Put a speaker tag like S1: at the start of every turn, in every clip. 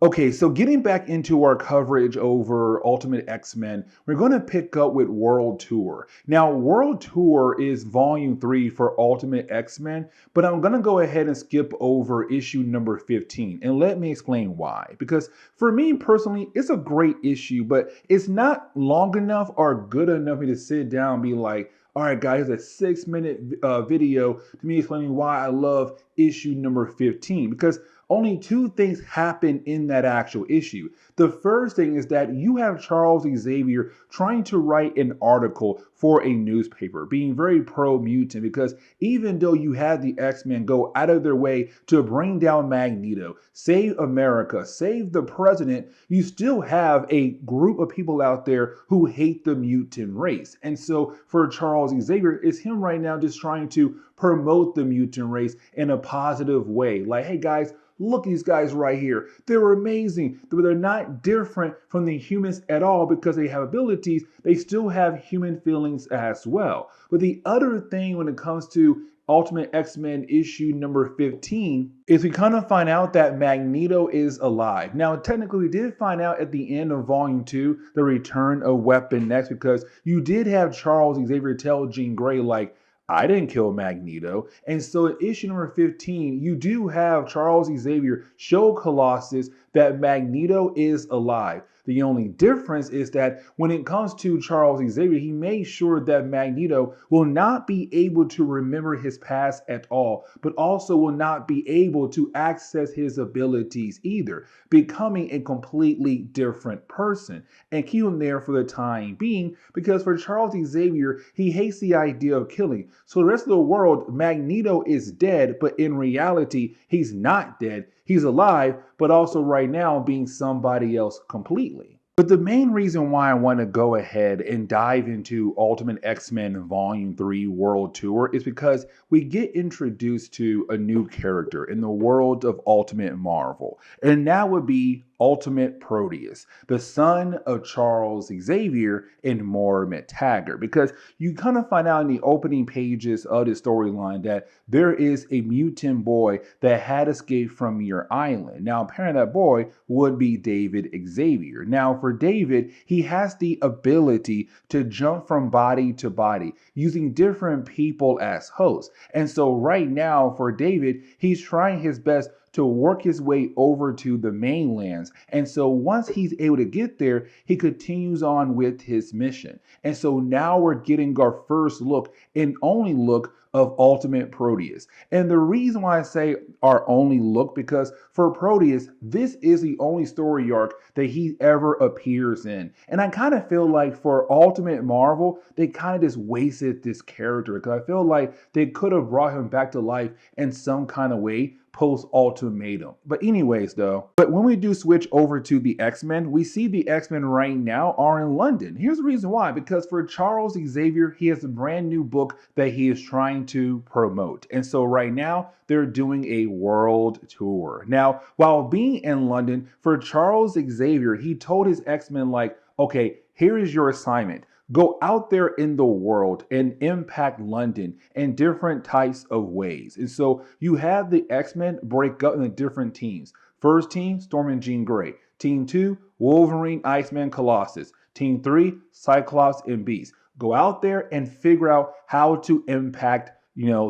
S1: Okay, so getting back into our coverage over Ultimate X-Men, we're going to pick up with World Tour. Now, World Tour is volume 3 for Ultimate X-Men, but I'm going to go ahead and skip over issue number 15, and let me explain why. Because for me personally, it's a great issue, but it's not long enough or good enough for me to sit down and be like, all right, guys, a 6-minute video to me explaining why I love issue number 15, because only two things happen in that actual issue. The first thing is that you have Charles Xavier trying to write an article for a newspaper, being very pro-mutant, because even though you had the X-Men go out of their way to bring down Magneto, save America, save the president, you still have a group of people out there who hate the mutant race. And so for Charles Xavier, it's him right now just trying to promote the mutant race in a positive way. Like, hey guys, look at these guys right here. They're amazing. They're not different from the humans at all because they have abilities. They still have human feelings as well. But the other thing when it comes to Ultimate X-Men issue number 15 is we kind of find out that Magneto is alive. Now, technically, we did find out at the end of volume 2, the return of Weapon X, because you did have Charles Xavier tell Jean Grey, like, I didn't kill Magneto. And so in issue number 15, you do have Charles Xavier show Colossus that Magneto is alive. The only difference is that when it comes to Charles Xavier, he made sure that Magneto will not be able to remember his past at all, but also will not be able to access his abilities either, becoming a completely different person. And keep him there for the time being, because for Charles Xavier, he hates the idea of killing. So the rest of the world, Magneto is dead, but in reality, he's not dead. He's alive, but also right now being somebody else completely. But the main reason why I want to go ahead and dive into Ultimate X-Men Volume 3 World Tour is because we get introduced to a new character in the world of Ultimate Marvel, and that would be Ultimate Proteus, the son of Charles Xavier and Moira McTaggart, because you kind of find out in the opening pages of the storyline that there is a mutant boy that had escaped from your island. Now, apparently that boy would be David Xavier. Now, for David, he has the ability to jump from body to body using different people as hosts. And so right now for David, he's trying his best to work his way over to the mainlands. And so once he's able to get there, he continues on with his mission. And so now we're getting our first look and only look of Ultimate Proteus. And the reason why I say our only look, because for Proteus, this is the only story arc that he ever appears in. And I kind of feel like for Ultimate Marvel, they kind of just wasted this character, because I feel like they could have brought him back to life in some kind of way post-Ultimatum. But anyways though, but when we do switch over to the X-Men, we see the X-Men right now are in London. Here's the reason why, because for Charles Xavier, he has a brand new book that he is trying to promote. And so right now, they're doing a world tour. Now, while being in London, for Charles Xavier, he told his X-Men like, okay, here is your assignment. Go out there in the world and impact London in different types of ways. And so you have the X-Men break up into different teams. First team, Storm and Jean Grey. Team 2, Wolverine, Iceman, Colossus. Team 3, Cyclops and Beast. Go out there and figure out how to impact,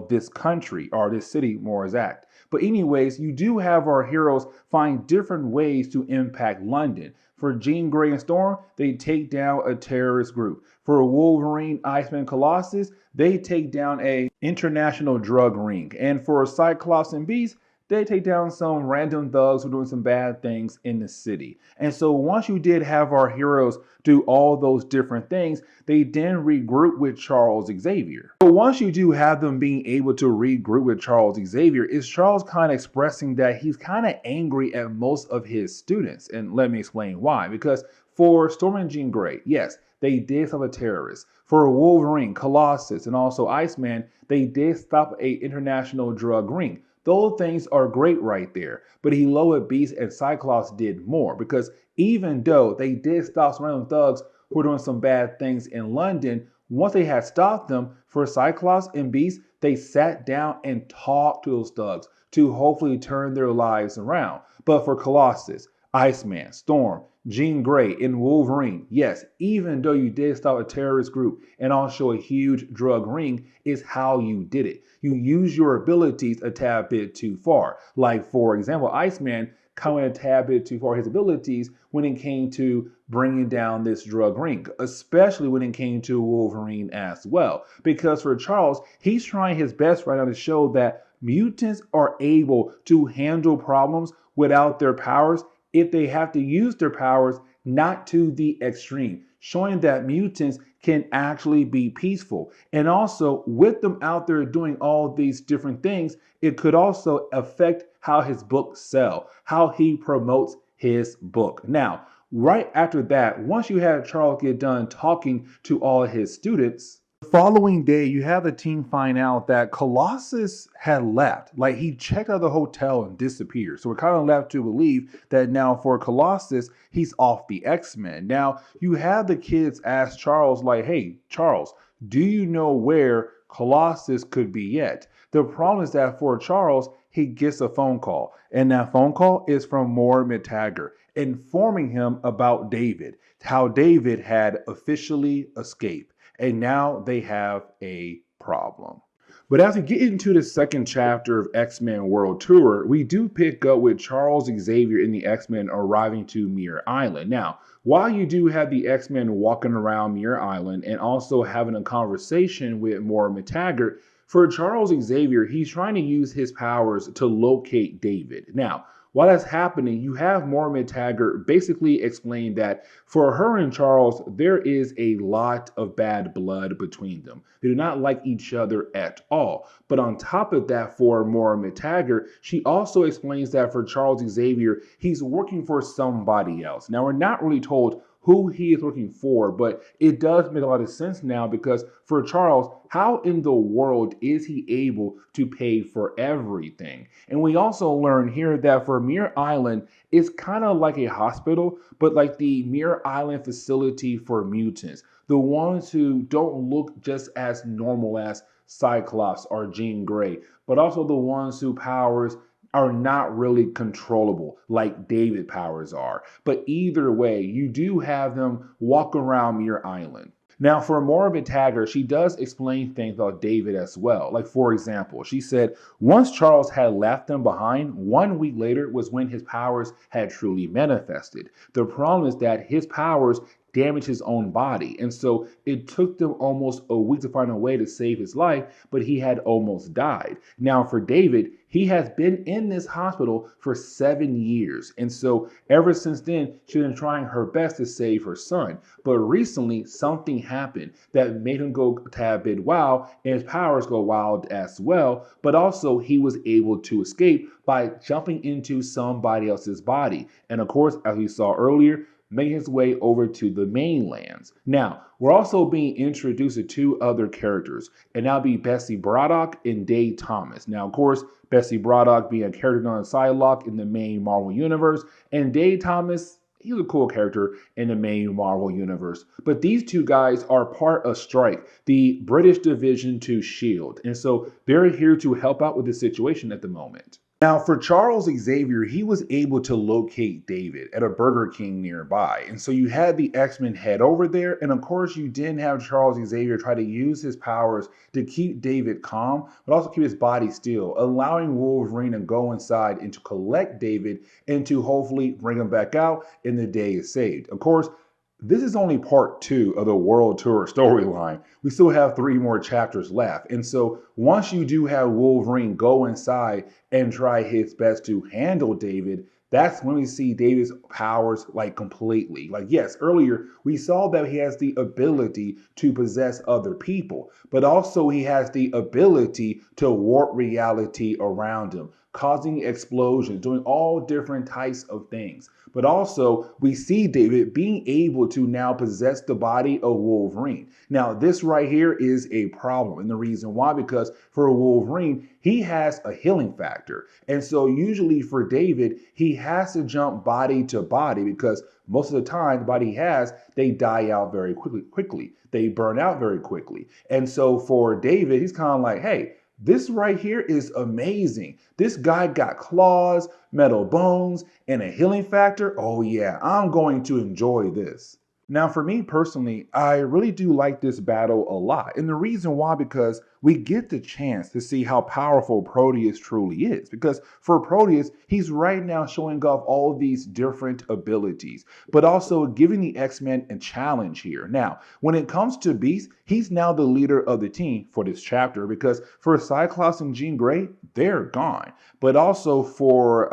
S1: this country or this city more exact. But anyways, you do have our heroes find different ways to impact London. For Jean Grey and Storm, they take down a terrorist group. For Wolverine, Iceman, Colossus, they take down a international drug ring. And for Cyclops and Beast, they take down some random thugs who are doing some bad things in the city. And so once you did have our heroes do all those different things, they then regroup with Charles Xavier. But once you do have them being able to regroup with Charles Xavier, is Charles kind of expressing that he's kind of angry at most of his students. And let me explain why. Because for Storm and Jean Grey, yes, they did stop a terrorist. For Wolverine, Colossus, and also Iceman, they did stop a international drug ring. Those things are great right there. But Hilo, Beast, and Cyclops did more, because even though they did stop some random thugs who were doing some bad things in London, once they had stopped them, for Cyclops and Beast, they sat down and talked to those thugs to hopefully turn their lives around. But for Colossus, Iceman, Storm, Jean Grey, and Wolverine. Yes, even though you did stop a terrorist group and also a huge drug ring, is how you did it. You use your abilities a tad bit too far. Like, for example, Iceman coming a tad bit too far his abilities when it came to bringing down this drug ring, especially when it came to Wolverine as well. Because for Charles, he's trying his best right now to show that mutants are able to handle problems without their powers if they have to use their powers, not to the extreme, showing that mutants can actually be peaceful. And also, with them out there doing all these different things, it could also affect how his books sell, how he promotes his book. Now, right after that, once you have Charles get done talking to all his students, the following day, you have the team find out that Colossus had left. Like, he checked out of the hotel and disappeared. So we're kind of left to believe that now for Colossus, he's off the X-Men. Now, you have the kids ask Charles, like, hey, Charles, do you know where Colossus could be yet? The problem is that for Charles, he gets a phone call. And that phone call is from Moore Taggart, informing him about David, how David had officially escaped. And now they have a problem. But as we get into the second chapter of X-Men World Tour, we do pick up with Charles Xavier and the X-Men arriving to Muir Island. Now, while you do have the X-Men walking around Muir Island and also having a conversation with Moore Taggart, for Charles Xavier, he's trying to use his powers to locate David. Now, while that's happening, you have Moore Taggart basically explain that for her and Charles, there is a lot of bad blood between them. They do not like each other at all. But on top of that, for Moore Taggart, she also explains that for Charles Xavier, he's working for somebody else. Now, we're not really told who he is looking for, but it does make a lot of sense now because for Charles, how in the world is he able to pay for everything? And we also learn here that for Muir Island, it's kind of like a hospital, but like the Muir Island facility for mutants, the ones who don't look just as normal as Cyclops or Jean Grey, but also the ones whose powers are not really controllable like David powers are. But either way, you do have them walk around Muir Island. Now, for Moore Taggart, she does explain things about David as well. Like, for example, she said, once Charles had left them behind, 1 week later was when his powers had truly manifested. The problem is that his powers damaged his own body. And so it took them almost a week to find a way to save his life, but he had almost died. Now, for David, he has been in this hospital for 7 years. And so ever since then, she's been trying her best to save her son. But recently, something happened that made him go a tad bit wild, and his powers go wild as well. But also, he was able to escape by jumping into somebody else's body. And of course, as we saw earlier, making his way over to the mainlands. Now, we're also being introduced to 2 other characters, and that'll be Bessie Braddock and Dave Thomas. Now, of course, Bessie Braddock being a character known as Psylocke in the main Marvel Universe, and Dave Thomas, he's a cool character in the main Marvel Universe. But these 2 guys are part of Strike, the British division to S.H.I.E.L.D. And so they're here to help out with the situation at the moment. Now, for Charles Xavier, he was able to locate David at a Burger King nearby. And so you had the X-Men head over there. And of course, you didn't have Charles Xavier try to use his powers to keep David calm, but also keep his body still, allowing Wolverine to go inside and to collect David and to hopefully bring him back out and the day is saved. Of course, this is only part 2 of the World Tour storyline. We still have 3 more chapters left. And so once you do have Wolverine go inside and try his best to handle David, that's when we see David's powers like completely. Like, yes, earlier we saw that he has the ability to possess other people, but also he has the ability to warp reality around him, causing explosions, doing all different types of things. But also, we see David being able to now possess the body of Wolverine. Now, this right here is a problem. And the reason why, because for Wolverine, he has a healing factor. And so usually for David, he has to jump body to body because most of the time, the body he has, they die out very quickly. They burn out very quickly. And so for David, he's kind of like, hey, This right here is amazing. This guy got claws, metal bones, and a healing factor. Oh yeah, I'm going to enjoy this. Now, for me personally, I really do like this battle a lot. And the reason why, because we get the chance to see how powerful Proteus truly is. Because for Proteus, he's right now showing off all these different abilities, but also giving the X-Men a challenge here. Now, when it comes to Beast, he's now the leader of the team for this chapter, because for Cyclops and Jean Grey, they're gone. But also for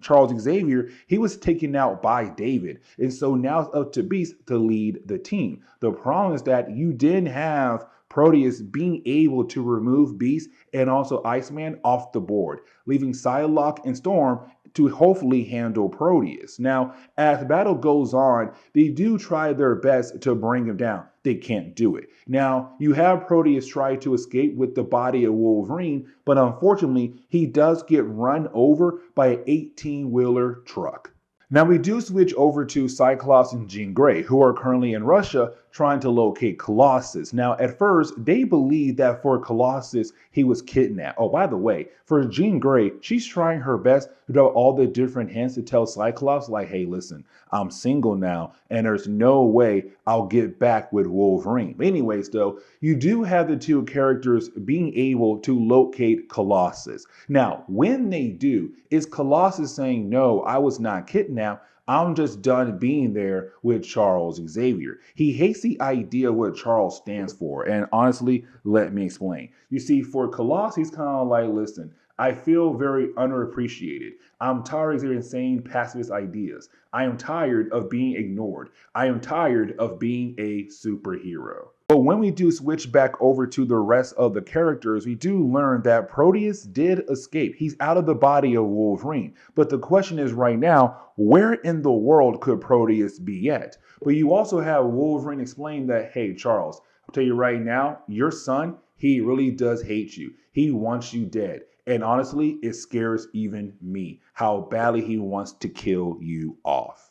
S1: Charles Xavier, he was taken out by David. And so now it's up to Beast to lead the team. The problem is that you didn't have Proteus being able to remove Beast and also Iceman off the board, leaving Psylocke and Storm to hopefully handle Proteus. Now, as the battle goes on, they do try their best to bring him down. They can't do it. Now, you have Proteus try to escape with the body of Wolverine, but unfortunately, he does get run over by an 18-wheeler truck. Now we do switch over to Cyclops and Jean Grey, who are currently in Russia trying to locate Colossus. Now at first, they believe that for Colossus, he was kidnapped. Oh, by the way, for Jean Grey, she's trying her best to do all the different hints to tell Cyclops like, hey, listen, I'm single now, and there's no way I'll get back with Wolverine. But anyways, though, you do have the two characters being able to locate Colossus. Now, when they do, is Colossus saying, no, I was not kidnapped, I'm just done being there with Charles Xavier. He hates the idea of what Charles stands for. And honestly, let me explain. You see, for Colossus, he's kind of like, listen, I feel very underappreciated. I'm tired of Xavier's insane pacifist ideas. I am tired of being ignored. I am tired of being a superhero. But when we do switch back over to the rest of the characters, we do learn that Proteus did escape. He's out of the body of Wolverine. But the question is right now, where in the world could Proteus be at? But you also have Wolverine explain that, hey, Charles, I'll tell you right now, your son, he really does hate you. He wants you dead. And honestly, it scares even me how badly he wants to kill you off.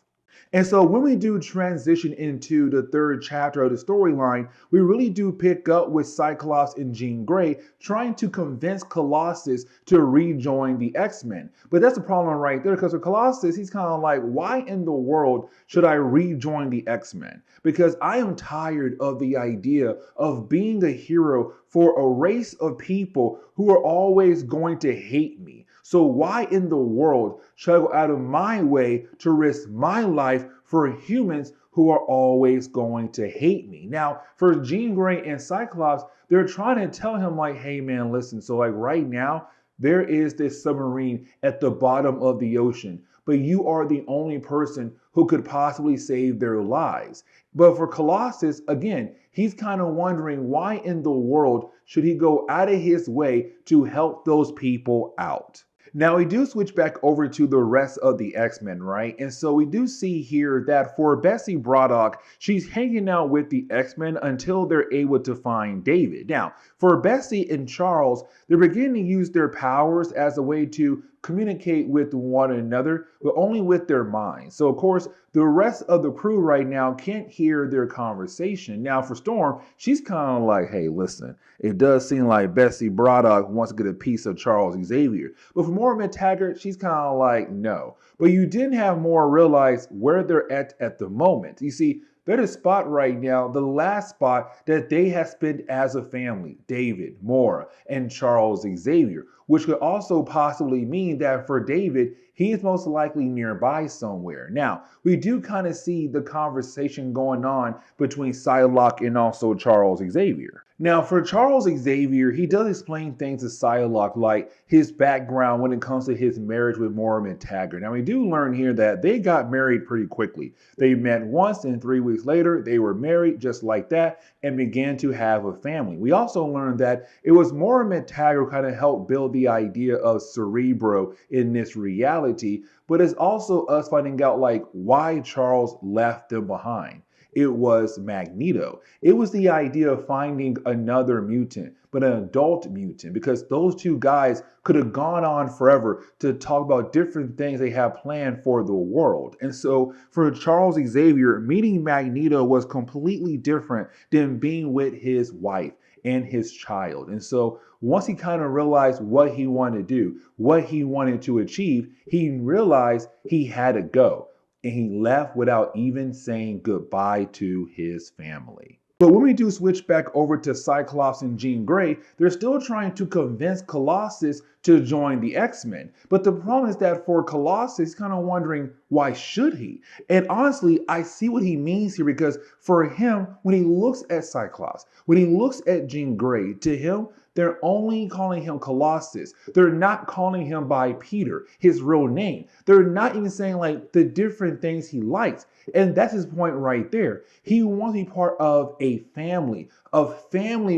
S1: And so when we do transition into the third chapter of the storyline, we really do pick up with Cyclops and Jean Grey trying to convince Colossus to rejoin the X-Men. But that's the problem right there, because for Colossus, he's kind of like, why in the world should I rejoin the X-Men? Because I am tired of the idea of being a hero for a race of people who are always going to hate me. So why in the world should I go out of my way to risk my life for humans who are always going to hate me? Now, for Jean Grey and Cyclops, they're trying to tell him like, hey man, listen, so like right now, there is this submarine at the bottom of the ocean, but you are the only person who could possibly save their lives. But for Colossus, again, he's kind of wondering why in the world should he go out of his way to help those people out? Now, we do switch back over to the rest of the X-Men, right? And so we do see here that for Bessie Braddock, she's hanging out with the X-Men until they're able to find David. Now, for Bessie and Charles, they're beginning to use their powers as a way to communicate with one another, but only with their minds. So, of course, the rest of the crew right now can't hear their conversation. Now, for Storm, she's kind of like, hey, listen, it does seem like Bessie Braddock wants to get a piece of Charles Xavier. But for Moira McTaggart, she's kind of like, no. But you didn't have Moira realize where they're at the moment. You see, they're the spot right now, the last spot that they have spent as a family, David, Moira, and Charles Xavier, which could also possibly mean that for David, he is most likely nearby somewhere. Now, we do kind of see the conversation going on between Psylocke and also Charles Xavier. Now, for Charles Xavier, he does explain things to Psylocke, like his background when it comes to his marriage with Moira McTaggart. Now, we do learn here that they got married pretty quickly. They met once, and 3 weeks later, they were married just like that and began to have a family. We also learned that it was Moira McTaggart who kind of helped build the idea of Cerebro in this reality, but it's also us finding out like why Charles left them behind. It was Magneto. It was the idea of finding another mutant, but an adult mutant, because those two guys could have gone on forever to talk about different things they have planned for the world. And so for Charles Xavier, meeting Magneto was completely different than being with his wife. and his child. And so once he kind of realized what he wanted to do, what he wanted to achieve, he realized he had to go. And he left without even saying goodbye to his family. But when we do switch back over to Cyclops and Jean Grey, they're still trying to convince Colossus to join the X-Men. But the problem is that for Colossus, he's kind of wondering, why should he? And honestly, I see what he means here, because for him, when he looks at Cyclops, when he looks at Jean Grey, to him, they're only calling him Colossus. They're not calling him by Peter, his real name. They're not even saying like the different things he likes. And that's his point right there. He wants to be part of a family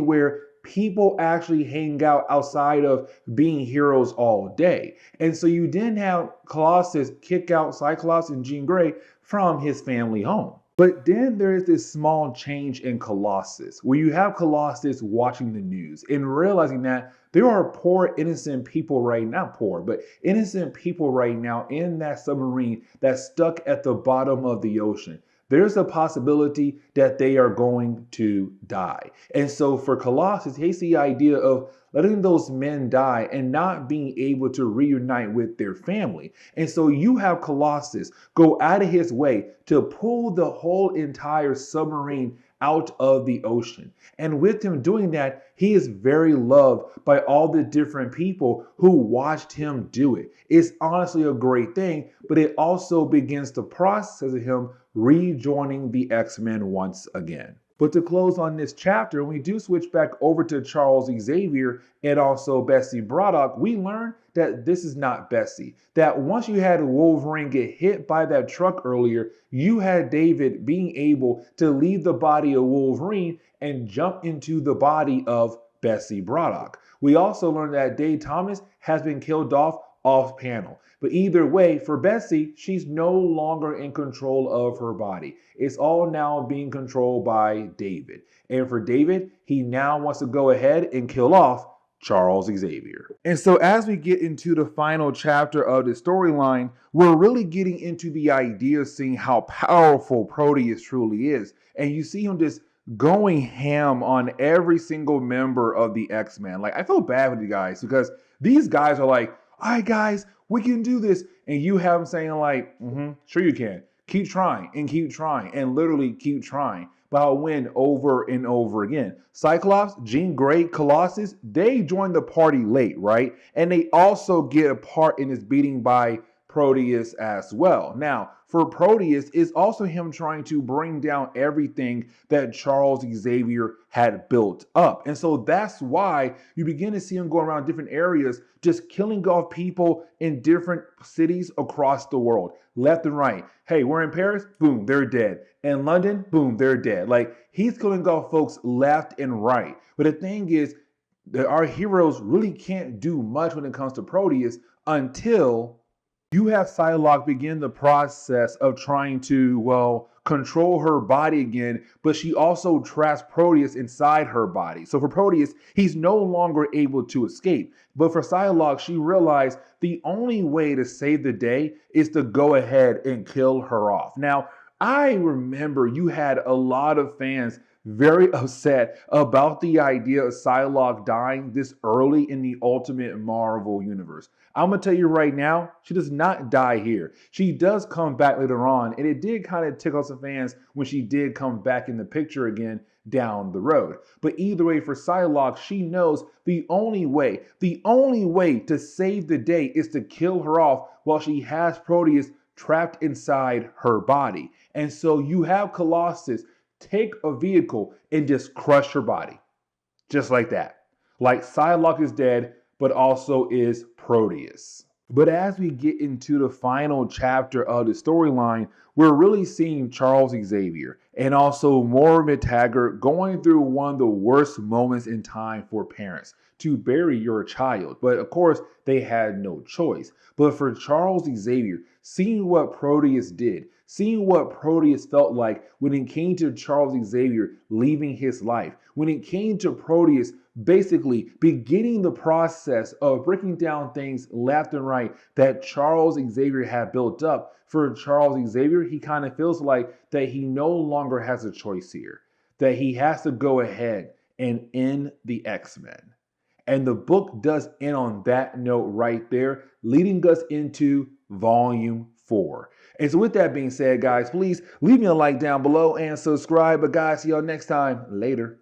S1: where people actually hang out outside of being heroes all day. And so you didn't have Colossus kick out Cyclops and Jean Grey from his family home. But then there is this small change in Colossus, where you have Colossus watching the news and realizing that there are poor, innocent people right now, innocent people right now in that submarine that's stuck at the bottom of the ocean. There's a possibility that they are going to die. And so for Colossus, he hates the idea of letting those men die and not being able to reunite with their family. And so you have Colossus go out of his way to pull the whole entire submarine out of the ocean. And with him doing that, he is very loved by all the different people who watched him do it. It's honestly a great thing, but it also begins the process of him rejoining the X-Men once again. But to close on this chapter, when we do switch back over to Charles Xavier and also Bessie Braddock, we learn that this is not Bessie. That once you had Wolverine get hit by that truck earlier, you had David being able to leave the body of Wolverine and jump into the body of Bessie Braddock. We also learned that Dave Thomas has been killed off panel. But either way, for Bessie, she's no longer in control of her body. It's all now being controlled by David. And for David, he now wants to go ahead and kill off Charles Xavier. And so as we get into the final chapter of the storyline, we're really getting into the idea of seeing how powerful Proteus truly is. And you see him just going ham on every single member of the X-Men. Like, I feel bad with you guys because these guys are like, all right, guys, we can do this. And you have them saying like, sure you can. Keep trying and literally keep trying. But I'll win over and over again. Cyclops, Jean Grey, Colossus, they joined the party late, right? And they also get a part in this beating by Proteus as well. Now, for Proteus, it's also him trying to bring down everything that Charles Xavier had built up. And so that's why you begin to see him go around different areas, just killing off people in different cities across the world, left and right. Hey, we're in Paris, boom, they're dead. In London, boom, they're dead. Like, he's killing off folks left and right. But the thing is, that our heroes really can't do much when it comes to Proteus until you have Psylocke begin the process of trying to, control her body again, but she also traps Proteus inside her body. So for Proteus, he's no longer able to escape. But for Psylocke, she realized the only way to save the day is to go ahead and kill her off. Now, I remember you had a lot of fans very upset about the idea of Psylocke dying this early in the Ultimate Marvel universe. I'm going to tell you right now, she does not die here. She does come back later on, and it did kind of tickle some fans when she did come back in the picture again down the road. But either way, for Psylocke, she knows the only way to save the day is to kill her off while she has Proteus trapped inside her body. And so you have Colossus take a vehicle and just crush her body. Just like that. Like Psylocke is dead, but also is Proteus. But as we get into the final chapter of the storyline, we're really seeing Charles Xavier and also Moira McTaggart going through one of the worst moments in time for parents to bury your child. But of course, they had no choice. But for Charles Xavier, seeing what Proteus did, seeing what Proteus felt like when it came to Charles Xavier leaving his life, when it came to Proteus basically beginning the process of breaking down things left and right that Charles Xavier had built up. For Charles Xavier, he kind of feels like that he no longer has a choice here, that he has to go ahead and in the X-Men. And the book does end on that note right there, leading us into volume 4. And so with that being said, guys, please leave me a like down below and subscribe. But guys, see y'all next time. Later.